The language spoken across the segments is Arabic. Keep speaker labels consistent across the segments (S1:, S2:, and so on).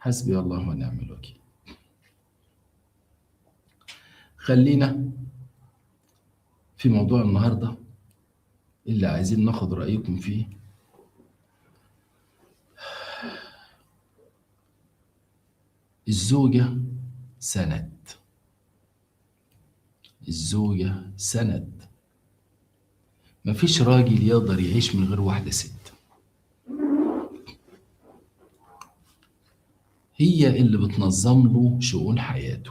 S1: حسبي الله ونعم الوكيل. خلينا في موضوع النهارده اللي عايزين ناخد رأيكم فيه. الزوجة سند. الزوجة سند. مفيش راجل يقدر يعيش من غير واحدة ست. هي اللي بتنظم له شؤون حياته.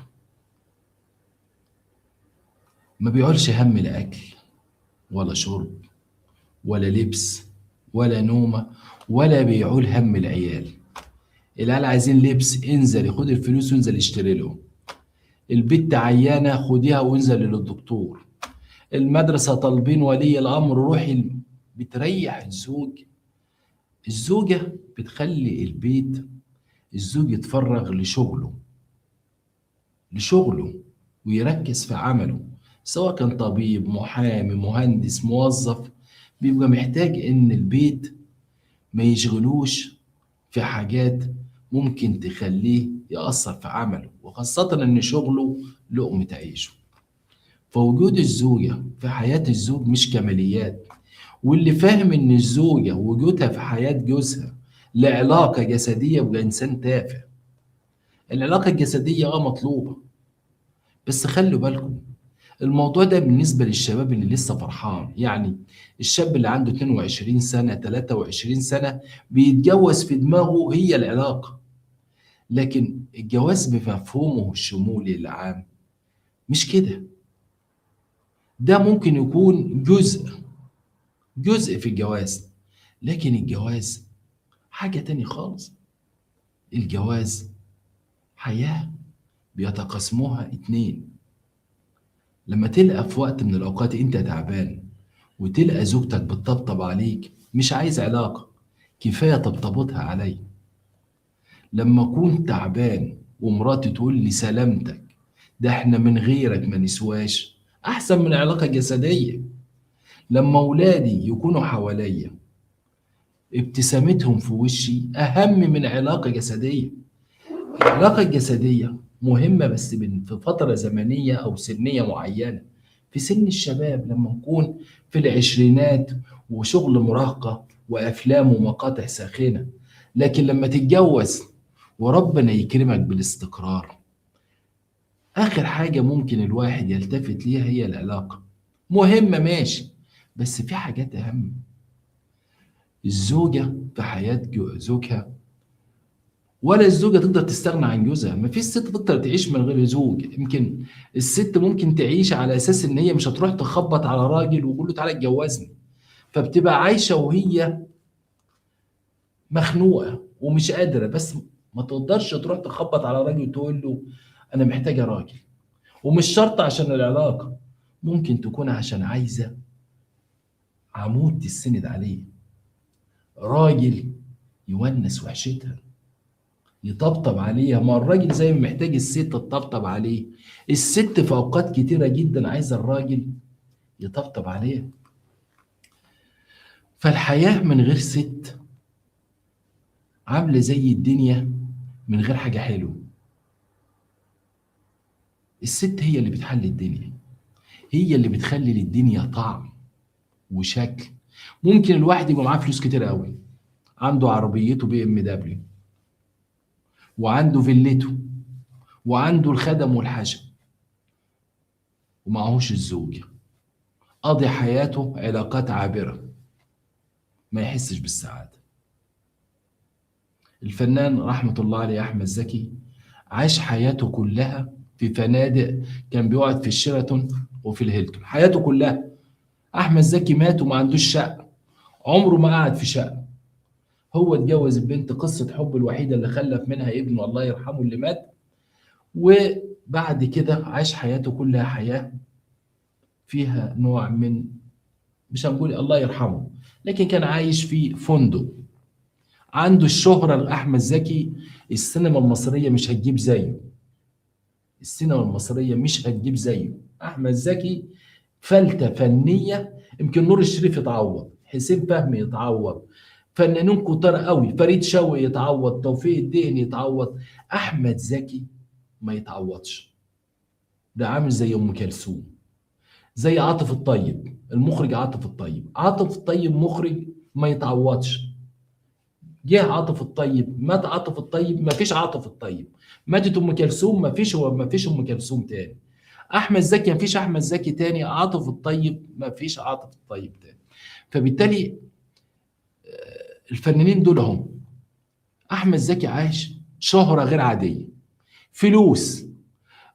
S1: ما بيعولش هم لا أكل ولا شرب ولا لبس ولا نومة، ولا بيعول هم العيال. العيال عايزين لبس، انزل خد الفلوس وانزل اشتري لهم. البت عيانة، خديها وانزل للدكتور. المدرسة طالبين ولي الأمر، روحي. بتريح الزوج. الزوجة بتخلي البيت الزوج يتفرغ لشغله ويركز في عمله، سواء كان طبيب، محامي، مهندس، موظف. بيبقى محتاج إن البيت ما يشغلوش في حاجات ممكن تخليه يأثر في عمله، وخاصة إن شغله لقمة عيشه. فوجود الزوجة في حياة الزوج مش كماليات. واللي فاهم إن الزوجة وجودها في حياة جوزها لعلاقة جسدية يبقى إنسان تافه. العلاقة الجسدية مطلوبة، بس خلوا بالكم الموضوع ده بالنسبة للشباب اللي لسه فرحان. يعني الشاب اللي عنده 22 سنة 23 سنة بيتجوز في دماغه هي العلاقة. لكن الجواز بمفهومه الشمولي العام مش كده. ده ممكن يكون جزء في الجواز، لكن الجواز حاجة تاني خالص. الجواز حياة بيتقاسموها اتنين. لما تلقى في وقت من الأوقات أنت تعبان وتلقى زوجتك بتطبطب عليك، مش عايز علاقة، كفاية طبطبتها علي. لما أكون تعبان ومراتي تقول لي سلامتك، ده احنا من غيرك ما نسواش، أحسن من علاقة جسدية. لما أولادي يكونوا حواليا ابتسامتهم في وشي أهم من علاقة جسدية. العلاقة الجسدية مهمة بس في فترة زمنية أو سنية معينة. في سن الشباب لما نكون في العشرينات وشغل مراهقة وأفلام ومقاطع ساخنة. لكن لما تتجوز وربنا يكرمك بالاستقرار، آخر حاجة ممكن الواحد يلتفت ليها هي العلاقة. مهمة ماشي، بس في حاجات أهم. الزوجة في حياة زوجها، ولا الزوجة تقدر تستغنى عن جوزها. مفيش ست تقدر تعيش من غير زوج. يمكن الست ممكن تعيش على أساس إن هي مش هتروح تخبط على راجل وتقول له تعالى اتجوزني، فبتبقى عايشة وهي مخنوقة ومش قادرة، بس ما تقدرش تروح تخبط على راجل وتقول له أنا محتاجة راجل. ومش شرط عشان العلاقة، ممكن تكون عشان عايزة عمود تسند عليه، راجل يونس وحشتها، يطبطب عليها. ما الراجل زي ما محتاج الست تطبطب عليه، الست في اوقات كتيره جدا عايزه الراجل يطبطب عليها. فالحياه من غير ست عامله زي الدنيا من غير حاجه حلوه. الست هي اللي بتحل الدنيا، هي اللي بتخلي للدنيا طعم وشكل. ممكن الواحد يبقى معاه فلوس كتير قوي، عنده عربيته BMW وعنده فيلته وعنده الخدم والحشم، ومعهوش الزوجه، قضي حياته علاقات عابره، ما يحسش بالسعاده. الفنان رحمة الله عليه أحمد زكي عاش حياته كلها في فنادق، كان بيقعد في الشيراتون وفي الهيلتون حياته كلها. أحمد زكي مات وما عندوش شقة، عمره ما قعد في شقة. هو اتجوز البنت، قصة حب الوحيدة اللي خلف منها ابنه الله يرحمه اللي مات. وبعد كده عاش حياته كلها حياة فيها نوع من، مش هنقول الله يرحمه، لكن كان عايش في فندق. عنده الشهرة لأحمد زكي. السينما المصرية مش هتجيب زيه. السينما المصرية مش هتجيب زيه. أحمد زكي فلتة فنية. يمكن نور الشريف يتعوض، حسين فهمي يتعوض، فنانين كتار قوي، فريد شوقي يتعوض، توفيق الدقن يتعوض، احمد زكي ما يتعوضش. ده عامل زي ام كلثوم، زي عاطف الطيب، المخرج عاطف الطيب. عاطف الطيب مخرج ما يتعوضش. جه عاطف الطيب، مات عاطف الطيب، ما فيش عاطف الطيب. ماتت ام كلثوم، ما فيش ام كلثوم تاني. احمد زكي ما فيش احمد زكي تاني. عاطف الطيب ما فيش عاطف الطيب تاني. فبالتالي الفنانين دول هم. احمد زكي عايش شهرة غير عادية، فلوس،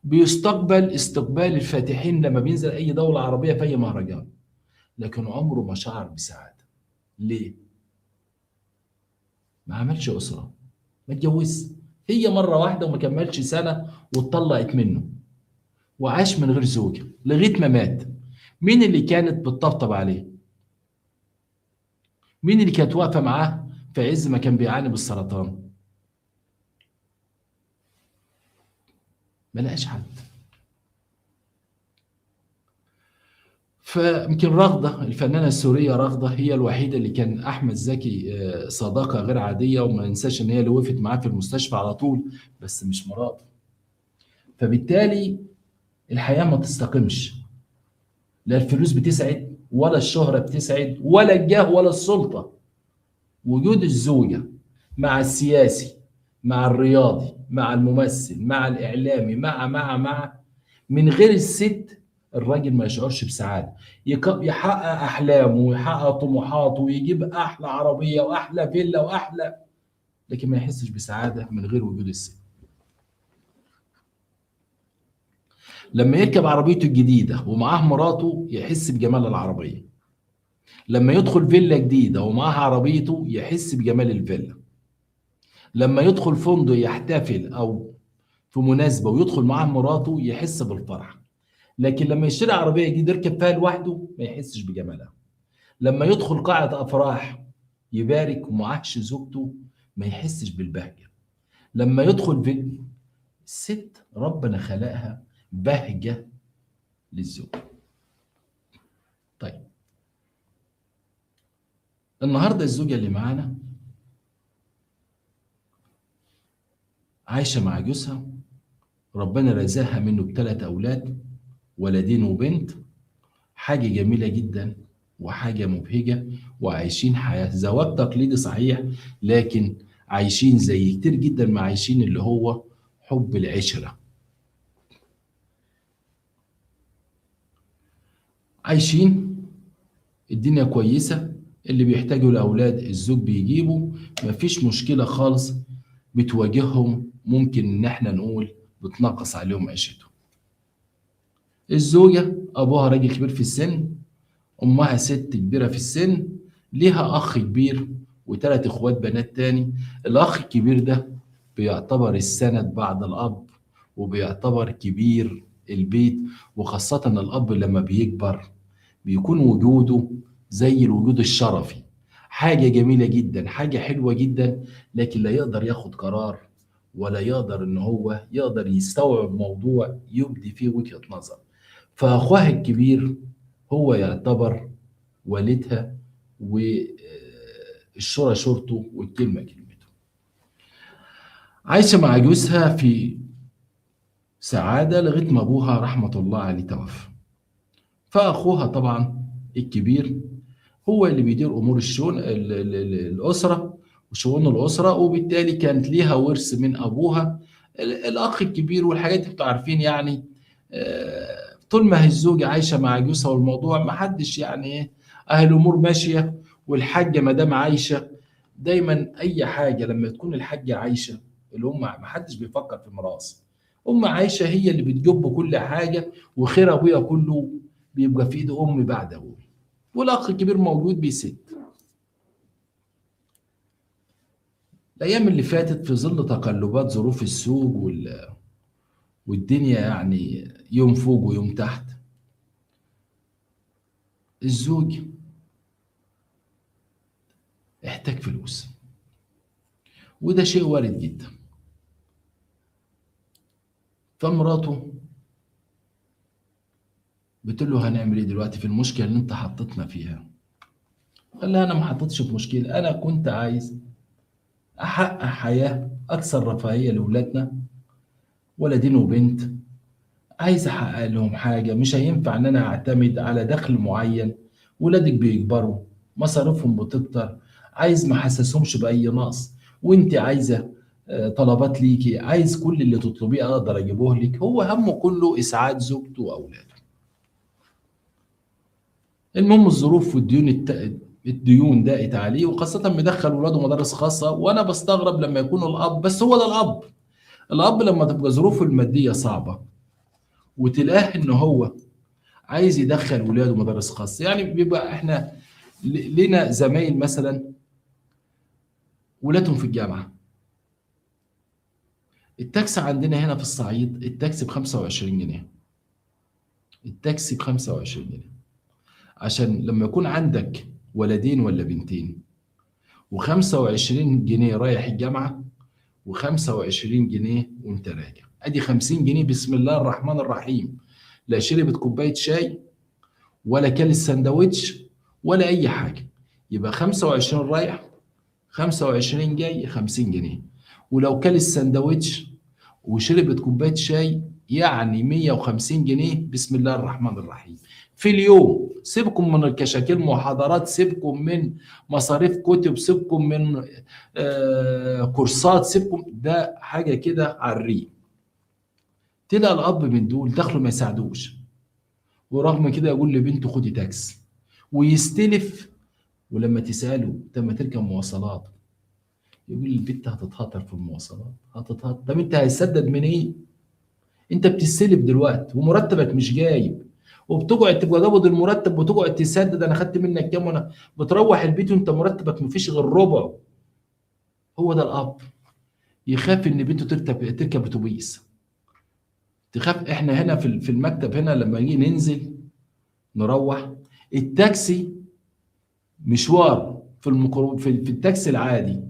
S1: بيستقبل استقبال الفاتحين لما بينزل اي دولة عربية في اي مهرجان، لكن عمره ما شعر بسعادة. ليه؟ ما عملش أسرة، ما اتجوزش. هي مرة واحدة وما كملش سنة واتطلقت منه، وعاش من غير زوجة لغاية ما مات. مين اللي كانت بتطبطب عليه؟ مين اللي كانت واقفة معاه في عز ما كان بيعاني بالسرطان؟ ما لقاش حد. فيمكن رغدة، الفنانة السورية رغدة، هي الوحيدة اللي كان أحمد زكي صداقة غير عادية، وما ننساش إن هي اللي وقفت معاه في المستشفى على طول، بس مش مراته. فبالتالي الحياة ما تستقمش، لا الفلوس بتسعد ولا الشهرة بتسعد ولا الجاه ولا السلطة. وجود الزوجة مع السياسي، مع الرياضي، مع الممثل، مع الإعلامي، مع من غير الست الراجل ما يشعرش بسعادة. يحقق أحلامه ويحقق طموحاته ويجيب أحلى عربية وأحلى فيلا وأحلى، لكن ما يحسش بسعادة من غير وجود الست. لما يركب عربيته الجديدة ومعاه مراته يحس بجمال العربية. لما يدخل فيلا جديدة ومعاه عربيته يحس بجمال الفيلا. لما يدخل فندق يحتفل أو في مناسبة ويدخل معاه مراته يحس بالفرح. لكن لما يشتري عربية جديدة يركب فيها لوحده ما يحسش بجمالها. لما يدخل قاعة أفراح يبارك ومعهش زوجته ما يحسش بالبهجة. لما يدخل في الست ربنا خلقها بهجة للزوج. طيب النهارده الزوجة اللي معانا عايشة مع جوزها، ربنا رزقها منه بثلاث أولاد، ولدين وبنت. حاجة جميلة جدا وحاجة مبهجة، وعايشين حياة زواج تقليدي صحيح، لكن عايشين زي كتير جدا ما عايشين اللي هو حب العشرة. عايشين الدنيا كويسة، اللي بيحتاجوا الأولاد الزوج بيجيبه، مفيش مشكلة خالص بتواجههم. ممكن إن احنا نقول بتنقص عليهم عيشتهم. الزوجة أبوها راجل كبير في السن، أمها ست كبيرة في السن، ليها أخ كبير وثلاث إخوات بنات تاني. الأخ الكبير ده بيعتبر السند بعد الأب، وبيعتبر كبير البيت. وخاصة الأب لما بيكبر بيكون وجوده زي الوجود الشرفي، حاجة جميلة جدا، حاجة حلوة جدا، لكن لا يقدر ياخد قرار ولا يقدر إن هو يقدر يستوعب موضوع يبدي فيه وجهة نظر. فأخوها الكبير هو يعتبر والدها، والشورى شورته والكلمة كلمته. عايشة مع جوزها في سعادة لغاية ما أبوها رحمة الله عليه توفى. فأخوها طبعا الكبير هو اللي بيدير أمور الشؤون الأسرة وشؤون الأسرة، وبالتالي كانت ليها ورث من أبوها الأخ الكبير والحاجات دي انتوا عارفين يعني. طول ما هي الزوجة عايشة مع جوزها والموضوع ما حدش يعني إيه، أهل الأمور ماشية والحاجة مدام عايشة. دايما أي حاجة لما تكون الحاجة عايشة، الأم ما حدش بيفكر في ميراث. أم عايشة هي اللي بتجب كل حاجة، وخير أبويا كله بيبقى في إيد أمي بعد أبوي، والأخ الكبير موجود بيسد. الأيام اللي فاتت في ظل تقلبات ظروف السوق والدنيا يعني يوم فوق ويوم تحت، الزوج احتاج فلوس، وده شيء وارد جدا. فمراته بتقول له هنعمل ايه دلوقتي في المشكله اللي انت حطيتنا فيها؟ قال لها انا ما حطيتش في مشكله، انا كنت عايز احقق حياه اكثر رفاهيه لاولادنا، ولدين وبنت. عايز احقق لهم حاجه، مش هينفع ان انا اعتمد على دخل معين. ولادك بيكبروا، مصاريفهم بتكتر، عايز ما احسسهمش باي نقص. وانت عايزه طلبات ليكي، عايز كل اللي تطلبيه اقدر اجيبه لك. هو همه كله اسعاد زوجته واولاده. المهم الظروف والديون الديون ضاقت عليه، وخاصة مدخل ولاده مدارس خاصة. وأنا بستغرب لما يكون الأب، بس هو ده الأب. الأب لما تبقى ظروفه المادية صعبة وتلاقيه إن هو عايز يدخل ولاده مدارس خاصة. يعني بيبقى إحنا لنا زمايل مثلا ولادهم في الجامعة، التاكسي عندنا هنا في الصعيد التاكسي ب 25 جنيه. التاكسي ب 25 جنيه. عشان لما يكون عندك ولدين ولا بنتين و25 جنيه رايح الجامعة، و25 جنيه وانت راجع، ادي 50 جنيه بسم الله الرحمن الرحيم. لا شربت كوبايه شاي، ولا كل السندوتش، ولا اي حاجه. يبقى 25 رايح، 25 جاي، 50 جنيه. ولو كل السندوتش وشربت كوبايه شاي يعني 150 جنيه بسم الله الرحمن الرحيم في اليوم. سيبكم من الكشاكيل محاضرات، سيبكم من مصاريف كتب، سيبكم من كورسات، سيبكم ده حاجه كده على الريق. تلاقي الاب من دول دخله ما يساعدوش، ورغم كده يقول لبنته خدي تاكس ويستلف. ولما تساله طب ما تركب مواصلات، يقول البنت هتتهطر في المواصلات، هتتهطر. طب انت هيسدد من ايه؟ انت بتستلف دلوقتي ومرتبك مش جايب، وبتقعد تبقى قابض المرتب وتقعد تسدد انا خدت منك كام، وانا بتروح البيت وانت مرتبك مفيش غير ربعه. هو ده الاب. يخاف ان بنته تركب اتوبيس، تخاف. احنا هنا في المكتب هنا لما نيجي ننزل نروح التاكسي مشوار في التاكسي العادي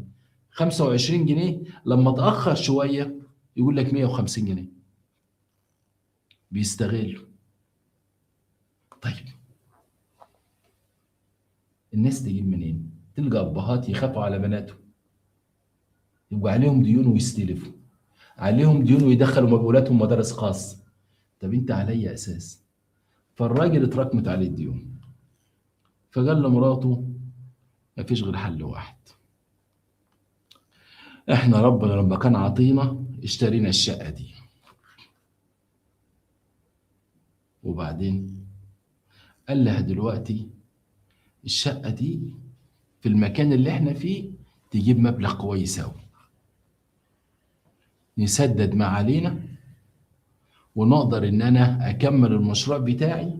S1: 25 جنيه، لما اتاخر شويه يقول لك 150 جنيه. بيستغلوا. طيب الناس تجيب منين؟ تلقى ابهات يخافوا على بناتهم، يبقى عليهم ديون ويستلفوا، عليهم ديون ويدخلوا مبولاتهم مدارس خاصه. طب انت على اي اساس؟ فالراجل اتراكمت عليه الديون، فقال لمراته مفيش غير حل واحد. احنا ربنا لما كان عطينا اشترينا الشقه دي، وبعدين قال لها دلوقتي الشقه دي في المكان اللي احنا فيه تجيب مبلغ كويس اوي، نسدد ما علينا ونقدر ان انا اكمل المشروع بتاعي،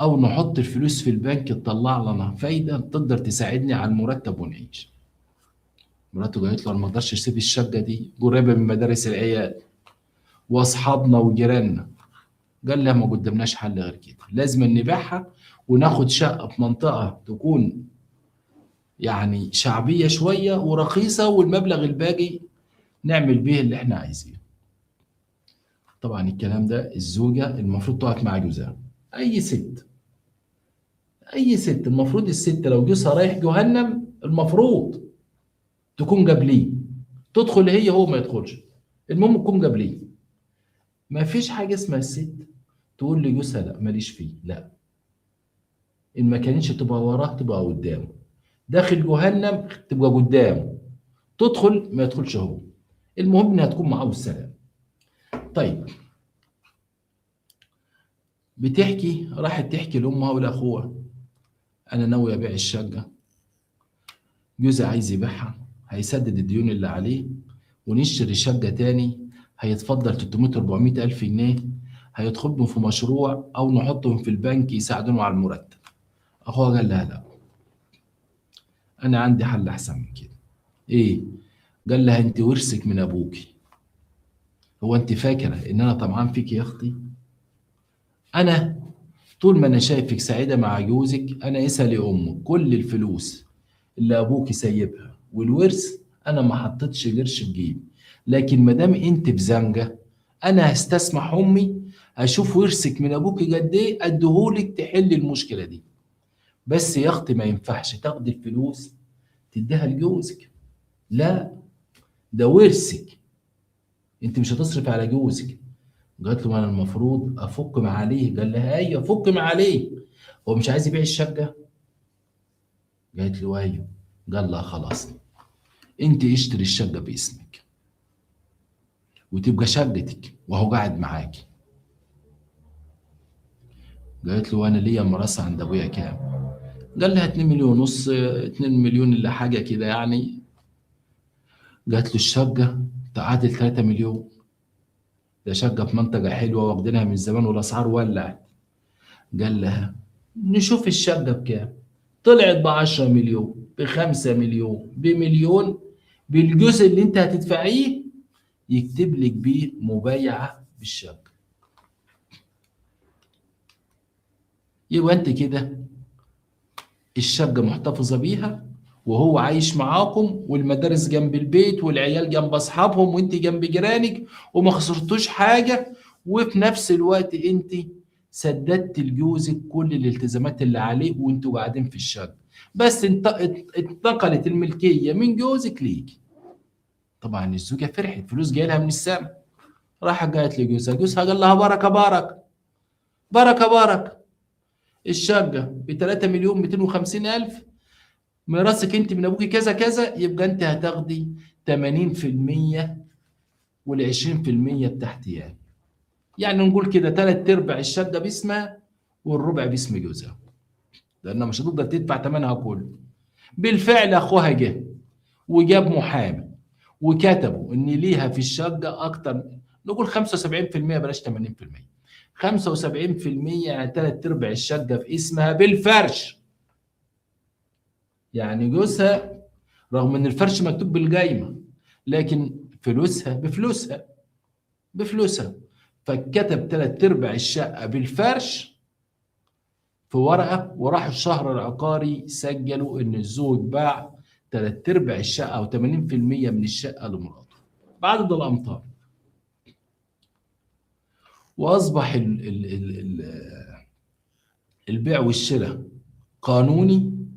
S1: او نحط الفلوس في البنك تطلع لنا فايده تقدر تساعدني على المرتب ونعيش. مراته قالت له انا ما اقدرش اسيب الشقه دي قريبه من مدارس العيال واصحابنا وجيراننا. قال لها ما قدامناش حل غير كده، لازم نبيعها وناخد شقه في منطقه تكون يعني شعبيه شويه ورخيصه، والمبلغ الباقي نعمل بيه اللي احنا عايزينه. طبعا الكلام ده الزوجه المفروض تقف مع جوزها. اي ست، اي ست المفروض الست لو جوزها رايح جهنم المفروض تكون قبليه، تدخل هي هو ما يدخلش، المهم تكون قبليه. ما فيش حاجه اسمها الست تقول لجوزها لا ماليش فيه، لا. ان ما كانتش تبقى وراه تبقى قدامه، داخل جهنم تبقى قدامه، تدخل ما يدخلش هو، المهم انها تكون معاه والسلام. طيب بتحكي، راحت تحكي لامها ولاخوها انا ناوي ابيع الشقه، جوزي عايز يبيعها، هيسدد الديون اللي عليه ونشتري شقه تاني، هيتفضل 300 400 الف جنيه هيدخلهم في مشروع او نحطهم في البنك يساعدونا على المرتب. اخوها قال لها لا، انا عندي حل احسن من كده. ايه؟ قال لها انت ورثك من ابوكي، هو انت فاكره ان انا طمعان فيك يا اختي؟ انا طول ما انا شايفك سعيده مع جوزك، انا اسالي امك كل الفلوس اللي ابوكي سايبها والورث انا ما حطيتش قرش في جيبي، لكن ما دام انت في زنقه انا هستسمح امي اشوف ورثك من ابوكي قد ايه اديهولك تحل المشكله دي. بس يا اختي ما ينفعش تاخدي الفلوس تديها لجوزك، لا، ده ورثك، انت مش هتصرف على جوزك. قالت له ما انا المفروض افك ما عليه. قال لها ايوه فك ما عليه، هو مش عايز يبيع الشقه؟ قالت له ايوه. قال لها خلاص، انت اشتري الشقه باسمك وتبقى شقتك وهو قاعد معاكي. قالت له وانا ليا ميراث عند ابويا كام؟ قال لها 2 مليون ونص، 2 مليون الا حاجه كده يعني. قالت له الشقه تعادل 3 مليون، ده شقه في منطقه حلوه واخدينها من زمان والاسعار ولعت. قال لها نشوف الشقه بكام. طلعت ب 10 مليون، ب 5 مليون، بمليون، بالجزء اللي انت هتدفعيه يكتب لك بيه مبايعه بالشقه. يبقى انت كده الشقة محتفظة بيها، وهو عايش معاكم، والمدارس جنب البيت، والعيال جنب أصحابهم، وانت جنب جيرانك، وما خسرتوش حاجة. وفي نفس الوقت انت سددت لجوزك كل الالتزامات اللي عليه وانتوا قاعدين في الشقة. بس انتقلت الملكية من جوزك ليك. طبعا الزوجة فرحت، فلوس جايه لها من السماء. راحت قالت لجوزها، جوزها قال لها بركة بركة، بركة بركة، الشقة ب 3 مليون 250 ألف، ميراثك انت من ابوكي كذا كذا، يبقى انت هتاخدي 80% وال 20% بتاعتي يعني نقول كده تلات ارباع الشقه باسمها والربع باسم جوزها، لانها مش هتقدر تدفع ثمنها كله. بالفعل اخوها جه وجاب محامي وكتبوا ان ليها في الشقه اكتر، نقول 75%، بلاش 80%، 75%، يعني تلات ارباع الشقه في اسمها بالفرش. يعني جوزها رغم ان الفرش مكتوب بالقايمه، لكن فلوسها بفلوسها، بفلوسها. فكتب تلات ارباع الشقه بالفرش في ورقه، وراح الشهر العقاري سجلوا ان الزوج باع تلات ارباع الشقه او 80% من الشقه لمراته بعدد الامتار. واصبح البيع والشراء قانوني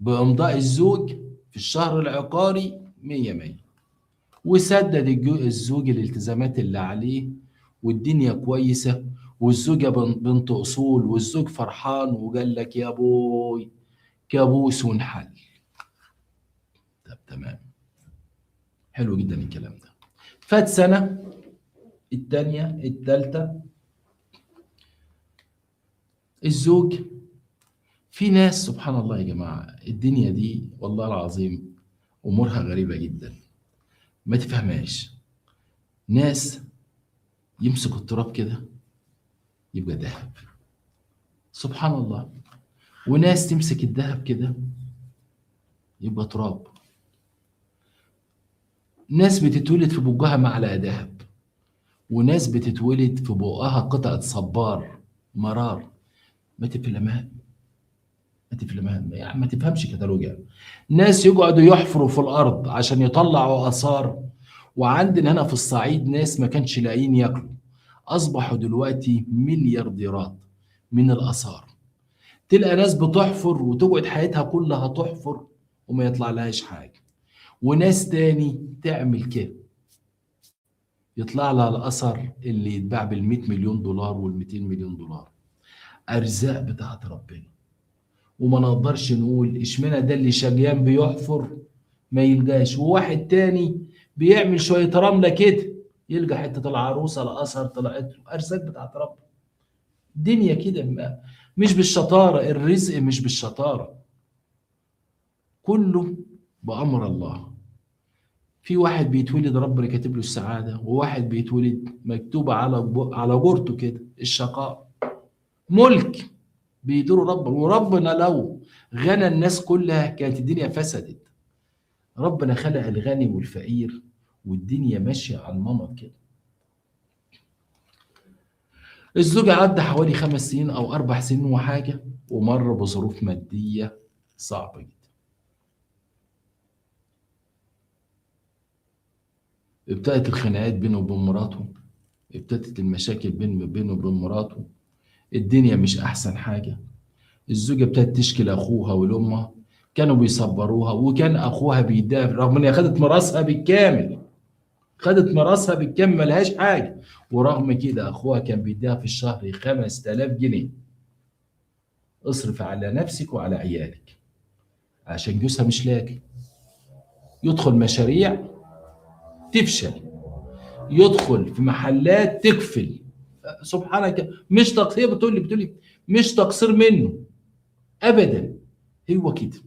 S1: بامضاء الزوج في الشهر العقاري 100 100. وسدد الزوج الالتزامات اللي عليه، والدنيا كويسة، والزوجة بنت أصول، والزوج فرحان وقال لك يا بوي كابوس ونحل. طب تمام، حلو جدا الكلام ده. فات سنة، التانية، التالتة، الزوج، في ناس سبحان الله يا جماعة، الدنيا دي والله العظيم أمورها غريبة جدا ما تفهمهاش. ناس يمسكوا التراب كده يبقى ذهب، سبحان الله. وناس تمسك الذهب كده يبقى تراب. ناس بتتولد في بقها معلقة ذهب، وناس بتتولد في بقها قطعة صبار مرار. ما تفهمها، ما تفهمها يعني، ما تفهمش كتالوجيا. ناس يقعدوا يحفروا في الأرض عشان يطلعوا آثار. وعندنا هنا في الصعيد ناس ما كانش لاقيين ياكلوا، أصبحوا دلوقتي مليارديرات من الآثار. تلقى ناس بتحفر وتقعد حياتها كلها تحفر وما يطلع لهاش حاجة. وناس تاني تعمل كده يطلع لها الاثر اللي يتباع بال100 مليون دولار وال200 مليون دولار. ارزاق بتاعت ربنا. وما نقدرش نقول اشمعنى ده اللي شقيان بيحفر ما يلقاش، وواحد تاني بيعمل شويه رمله كده يلقى حته العروسه الاثر طلعت له. ارزاق بتاعت ربنا. الدنيا كده مش بالشطاره، الرزق مش بالشطاره، كله بامر الله. في واحد بيتولد ربنا كاتب له السعاده، وواحد بيتولد مكتوبه على جورته كده الشقاء. ملك بيديره ربنا، وربنا لو غنى الناس كلها كانت الدنيا فسدت. ربنا خلق الغني والفقير والدنيا ماشيه على النمط كده. الزوج عدى حوالي 5 سنين او 4 سنين وحاجه، ومر بظروف ماديه صعبه جدا. ابتدت الخناقات بينه وبين مراته، ابتدت المشاكل بينه وبين مراته، الدنيا مش احسن حاجه. الزوجة ابتدت تشكي لأخوها ولأمها، كانوا بيصبروها، وكان أخوها بيدافع رغم إن هي خدت ميراثها بالكامل، خدت ميراثها بالكامل ملهاش حاجة، ورغم كده أخوها كان بيديها في الشهر 5000 جنيه. اصرف على نفسك وعلى عيالك، عشان جوزها مش لاقي. يدخل مشاريع تفشل، يدخل في محلات تقفل. سبحانك، مش تقصير، بتقول لي مش تقصير منه ابدا، هو كده،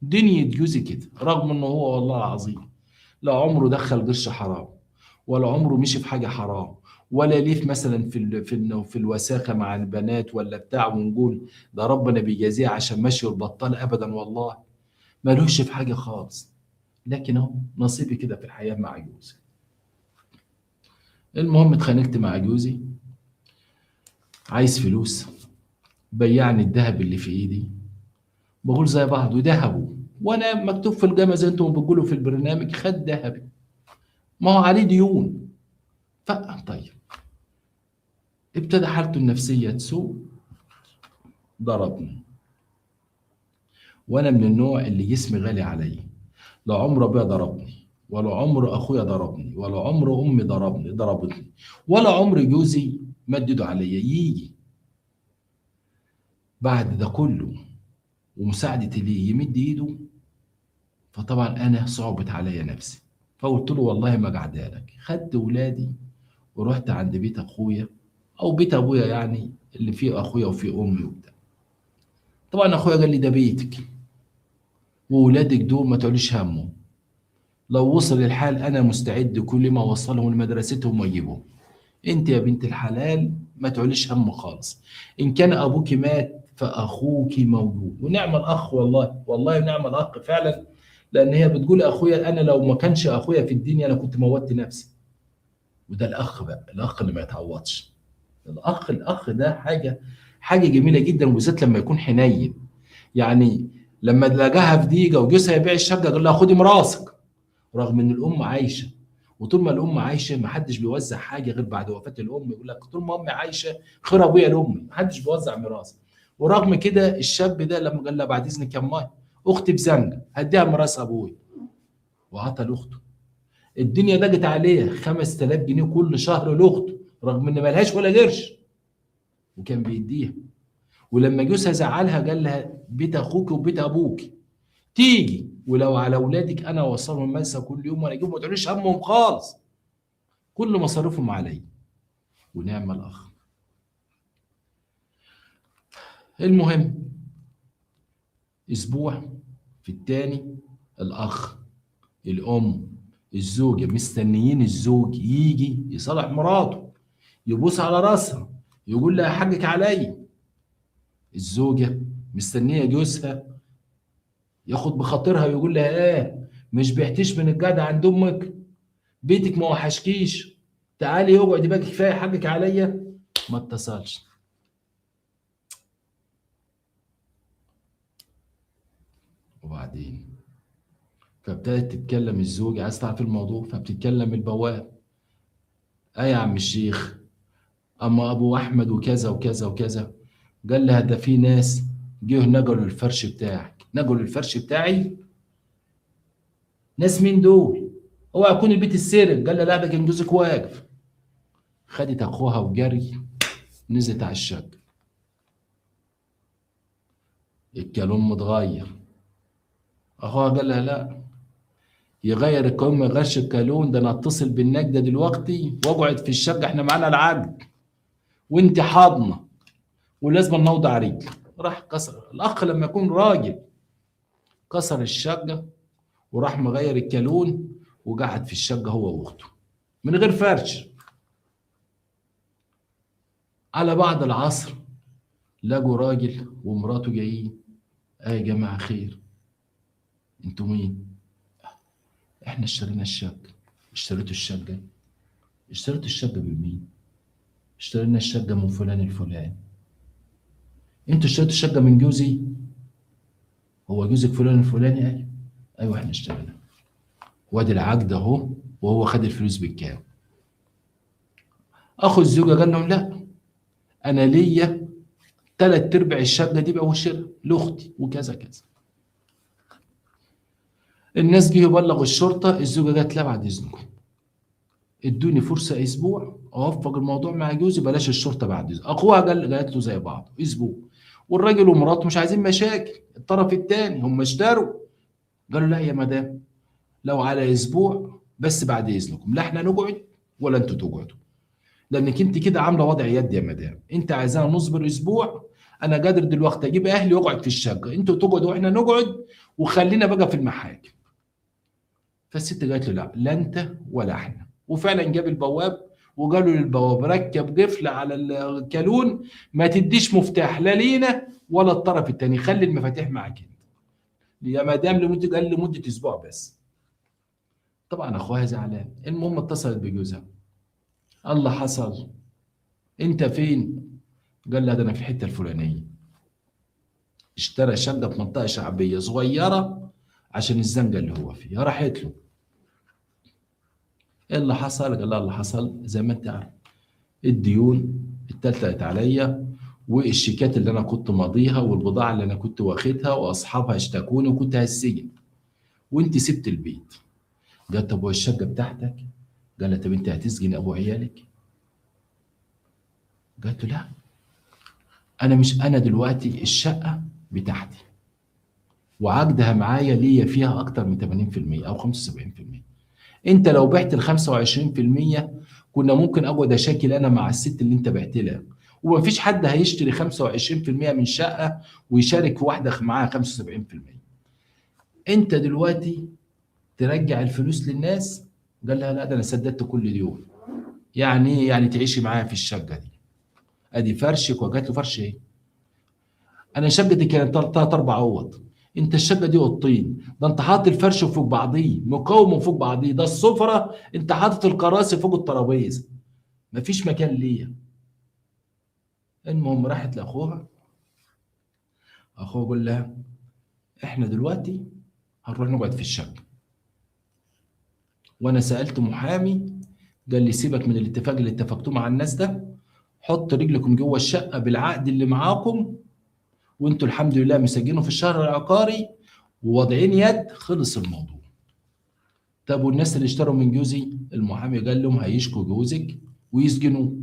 S1: دنيا جوزي كده، رغم انه هو والله العظيم لا عمره دخل قرش حرام، ولا عمره مشي في حاجه حرام، ولا ليه في مثلا في الوساخه مع البنات ولا بتاع، ونقول ده ربنا بيجازيه عشان ماشي البطال، ابدا والله ملوش في حاجه خالص. لكن اهو نصيبي كده في الحياه مع جوزي. المهم اتخانقت مع جوزي، عايز فلوس، بيعني الذهب اللي في ايدي، بقول زي بعض وذهبه، وانا مكتوب في الجامعه زي انتم بتقولوا في البرنامج خد ذهبي، ما هو عليه ديون. طيب، ابتدى حالته النفسيه تسوء، ضربني، وانا من النوع اللي جسمي غالي عليا، لا عمر ابويا ضربني، ولا عمر اخويا ضربني، ولا عمر امي ضربتني، ولا عمر جوزي مدده عليا يجي بعد ده كله ومساعدتي ليه يمد ايده. فطبعا انا صعبت عليا نفسي، فقلت له والله ما قعدالك، خدت ولادي ورحت عند بيت اخويا او بيت ابويا، يعني اللي فيه اخويا وفيه امي وبتاع. طبعا اخويا قال لي ده بيتك، وولادك دول ما تعليش همه، لو وصل الحال انا مستعد كل ما اوصلهم لمدرستهم واجيبهم، انت يا بنت الحلال ما تعليش هم خالص، ان كان ابوك مات فاخوك موجود، ونعم الاخ، والله والله نعم الاخ فعلا. لان هي بتقول اخويا انا لو ما كانش اخويا في الدنيا انا كنت موتت نفسي. وده الاخ بقى، الاخ اللي ما يتعوضش. الاخ ده حاجه جميله جدا، وبالذات لما يكون حنين. يعني لما لقاها في دقيقه وجوزها يبيع الشقه قال لها خدي مراسك، رغم ان الام عايشه. وطول ما الام عايشه ما حدش بيوزع حاجه غير بعد وفاه الام، يقول لك طول ما امي عايشه خير ابويا لامي، ما حدش بيوزع ميراث. ورغم كده الشاب ده لما قال لها بعد اذنك يا امي اختي بزنقه هديها ميراث ابويا، وعطى لاخته. الدنيا ضاقت عليه 5000 جنيه كل شهر لاخته، رغم ان ملهاش ولا قرش، وكان بيديها. ولما جوزها زعلها قال لها بيت اخوك وبيت ابوك تيجي، ولو على اولادك انا اوصلهم المدرسه كل يوم وانا اجيبهم، ما تقوليش همهم خالص، كل مصاريفهم عليا. ونعم الاخ. المهم اسبوع في التاني، الاخ، الام، الزوجه مستنيين الزوج يجي يصالح مراته، يبوس على راسها، يقول لها حقك عليا. الزوجه مستنيه جوزها ياخد بخاطرها ويقول لها ايه، مش بيحتش من القعده عند امك، بيتك ما وحشكيش، تعالي اقعدي بقى كفايه حقك عليا. ما اتصلش. وبعدين فابتدت تتكلم الزوجة، عايز تعرف الموضوع، فبتتكلم البواب، يا عم الشيخ، اما ابو احمد وكذا وكذا وكذا، قال لها ده في ناس جه نقلوا الفرش بتاعك، نقلوا الفرش بتاعي. ناس مين دول؟ اوعى يكون البيت السرق. قال لها لا، ده كان جوزك واقف. خدت اخوها وجري، نزلت على الشقه، الكالون متغير. اخوها قال لها لا، يغير الكالون ما يغيرش الكالون، ده انا اتصل بالنجده دلوقتي واقعد في الشقه، احنا معانا العقد وانت حاضنه ولازم نوضع رجل. راح كسر الاخ لما يكون راجل، كسر الشقه وراح مغير الكالون وقعد في الشقه هو واخته من غير فرش. على بعد العصر لقوا راجل ومراته جايين، يا جماعه خير، انتوا مين؟ احنا اشترينا الشقه. اشتريتوا الشقه؟ اشتريتوا الشقه بمين؟ اشترينا الشقه من فلان الفلاني. انتوا اشتريتوا الشقه من جوزي؟ هو جوزك فلان الفلاني؟ ايوه. ايوه احنا اشترينا، وادي العقد اهو، وهو خد الفلوس بالكام. اخو الزوجه قال لهم لا، انا ليا تلات ارباع الشقه دي بقى وشراء لاختي وكذا كذا. الناس جه يبلغوا الشرطه، الزوجه جت لا بعد اذنكم ادوني فرصه اسبوع اوفق الموضوع مع جوزي، بلاش الشرطه بعد اذنك. اخوها قالت له زي بعض اسبوع، والراجل ومراته مش عايزين مشاكل، الطرف الثاني هم اشتروا. قالوا لا يا مدام، لو على اسبوع بس بعد اذنكم، لا احنا نقعد ولا انتوا تقعدوا، لانك انت كده عامله وضع يد يا مدام، انت عايزانا نصبر اسبوع، انا قادر دلوقتي اجيب اهلي واقعد في الشقه، انتوا تقعدوا واحنا نقعد، وخلينا بقى في المحاكم. فالست قالت له لا، لا انت ولا احنا. وفعلا جاب البواب وقالوا للبواب ركب قفل على الكالون، ما تديش مفتاح لا لينا ولا الطرف الثاني، خلي المفاتيح معاك انت يا مدام لمده، قال لمده اسبوع بس. طبعا اخوها زعلان. المهم اتصلت بجوزها، الله حصل انت فين؟ قال لها ده انا في الحته الفلانيه. اشترى شقه في منطقه شعبيه صغيره عشان الزنقه اللي هو فيها. راحت له، ايه اللي حصل؟ قال لها اللي حصل زي ما انت عارف، الديون اتلتقت عليا، والشيكات اللي انا كنت ماضيها، والبضاعه اللي انا كنت واخدها، واصحابها اشتكوني وكنت هالسجن، وانت سبت البيت. قالت طب والشقه بتاعتك؟ قال لها طب انت هتسجن ابو عيالك؟ قالت له لا، انا مش، انا دلوقتي الشقه بتاعتي وعقدها معايا ليا فيها اكتر من 80% او 75%. انت لو بعت ال 25% كنا ممكن اقعد اشاكل انا مع الست اللي انت بعت لها، ومفيش حد هيشتري 25% من شقه ويشارك في واحده معاها 75%. انت دلوقتي ترجع الفلوس للناس. قال لها لا، ده انا سددت كل ديون. يعني ايه؟ يعني تعيشي معايا في الشقه دي، ادي فرشك. وجات له فرش ايه؟ انا الشقه دي كانت تلات اربع اوض، انت الشقه دي اوضتين، ده انت حاطط الفرش فوق بعضيه مقاومه فوق بعضيه، ده السفره انت حاطط الكراسي فوق الترابيزه، مفيش مكان ليا. المهم راحت لاخوها، اخوها بيقول لها احنا دلوقتي هنروح نقعد في الشقه، وانا سالت محامي قال لي سيبك من الاتفاق اللي اتفقتوه مع الناس ده، حط رجلكم جوه الشقه بالعقد اللي معاكم، وانتوا الحمد لله مسجلينه في الشهر العقاري وواضعين يد، خلص الموضوع. طب والناس اللي اشتروا من جوزي؟ المحامي قال لهم هيشكوا جوزك ويسجنوه.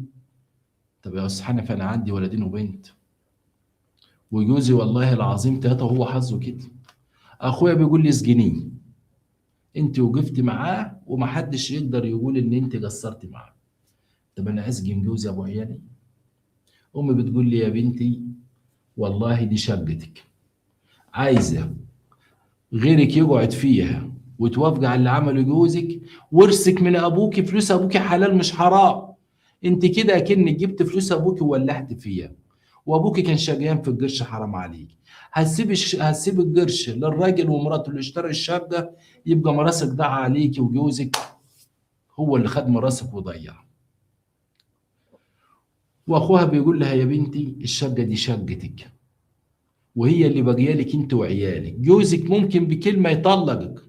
S1: طب يا استاذ حنفي انا عندي ولدين وبنت، وجوزي والله العظيم ثلاثه وهو حظه كده. اخويا بيقول لي اسجنيه، انت وقفتي معاه ومحدش يقدر يقول ان انت قصرتي معاه. طب انا اسجن جوزي ابو عيالي؟ امي بتقول لي يا بنتي والله دي شقتك، عايزه غيرك يقعد فيها وتوافق على اللي عمله جوزك، ورثك من ابوك، فلوس ابوك حلال مش حرام، انت كده اكنك جبت فلوس ابوك وولعت فيها، وابوك كان شقيان في القرش، حرام عليك. هتسيب القرش للراجل ومراته اللي اشترى الشقه، يبقى مراسك ضاع عليك، وجوزك هو اللي خد مراسك وضيع. واخوها بيقول لها يا بنتي الشقه دي شقتك، وهي اللي باقيه لك انت وعيالك، جوزك ممكن بكلمه يطلقك،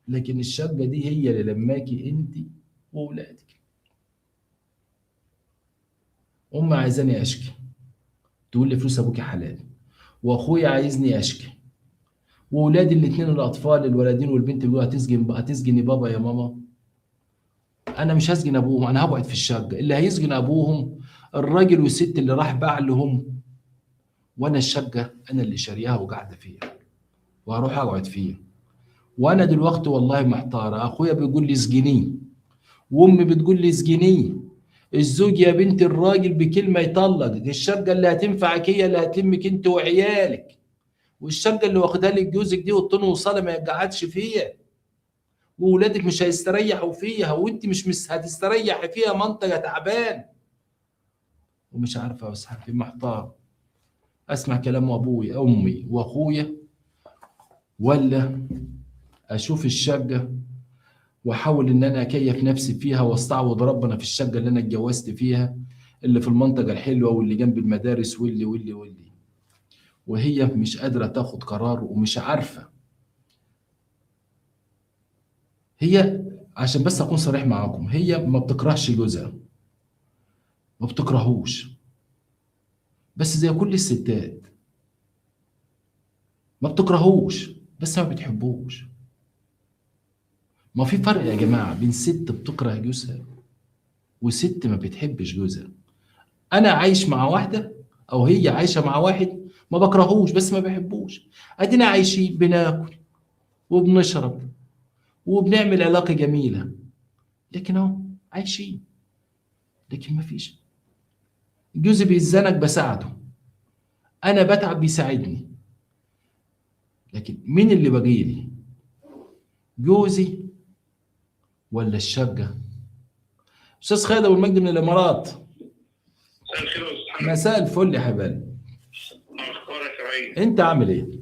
S1: لكن الشقه دي هي اللي لماكي انت واولادك. امي عايزاني اشكي، تقول لي فلوس ابوكي حلال، واخويا عايزني اشكي، واولادي الاثنين الاطفال الولدين والبنت بيقولوا هتسجني بابا يا ماما. انا مش هسجن ابوهم، انا هقعد في الشقه، اللي هيسجن ابوهم الراجل والست اللي راح باع لهم، وانا الشقه انا اللي شاريها وقاعده فيها، وهروح اقعد فيها. وانا دلوقتي والله محتاره، اخويا بيقول لي اسجنيه، وامي بتقول لي اسجنيه. الزوج يا بنت الراجل بكلمه يطلقك، الشقه اللي هتنفعك هي اللي هتلمك انت وعيالك، والشقه اللي واخدها لك جوزك دي اوضتين وصاله ما يقعدش فيها، واولادك مش هيستريحوا فيها، وانت مش هتستريحي فيها، منطقه تعبان. ومش عارفه اسحب في محتار، اسمع كلام ابوي امي واخويا، ولا اشوف الشقه واحاول ان انا اكيف نفسي فيها واستعوض ربنا في الشقه اللي انا اتجوزت فيها، اللي في المنطقه الحلوه واللي جنب المدارس واللي وهي مش قادره تاخد قرار ومش عارفه. هي عشان بس اكون صريح معاكم، هي ما بتكرهش جوزها، ما بتكرهوش، بس زي كل الستات ما بتكرهوش بس ما بتحبوش. ما في فرق يا جماعة بين ست بتكره جوزها وست ما بتحبش جوزها. انا عايش مع واحدة او هي عايشة مع واحد ما بكرهوش بس ما بحبوش، ادينا عايشين بناكل وبنشرب وبنعمل علاقة جميلة، لكن اهو عايشين. لكن ما فيش، جوزي بيتزنق بساعده، انا بتعب بيساعدني، لكن مين اللي بقيلي؟ جوزي ولا الشقة؟ استاذ خالد ابو المجد من الامارات.
S2: مساء الخير يا استاذ محمد.
S1: مساء الفل يا حبايبي.
S2: اخبارك يا ريس؟
S1: انت عامل ايه؟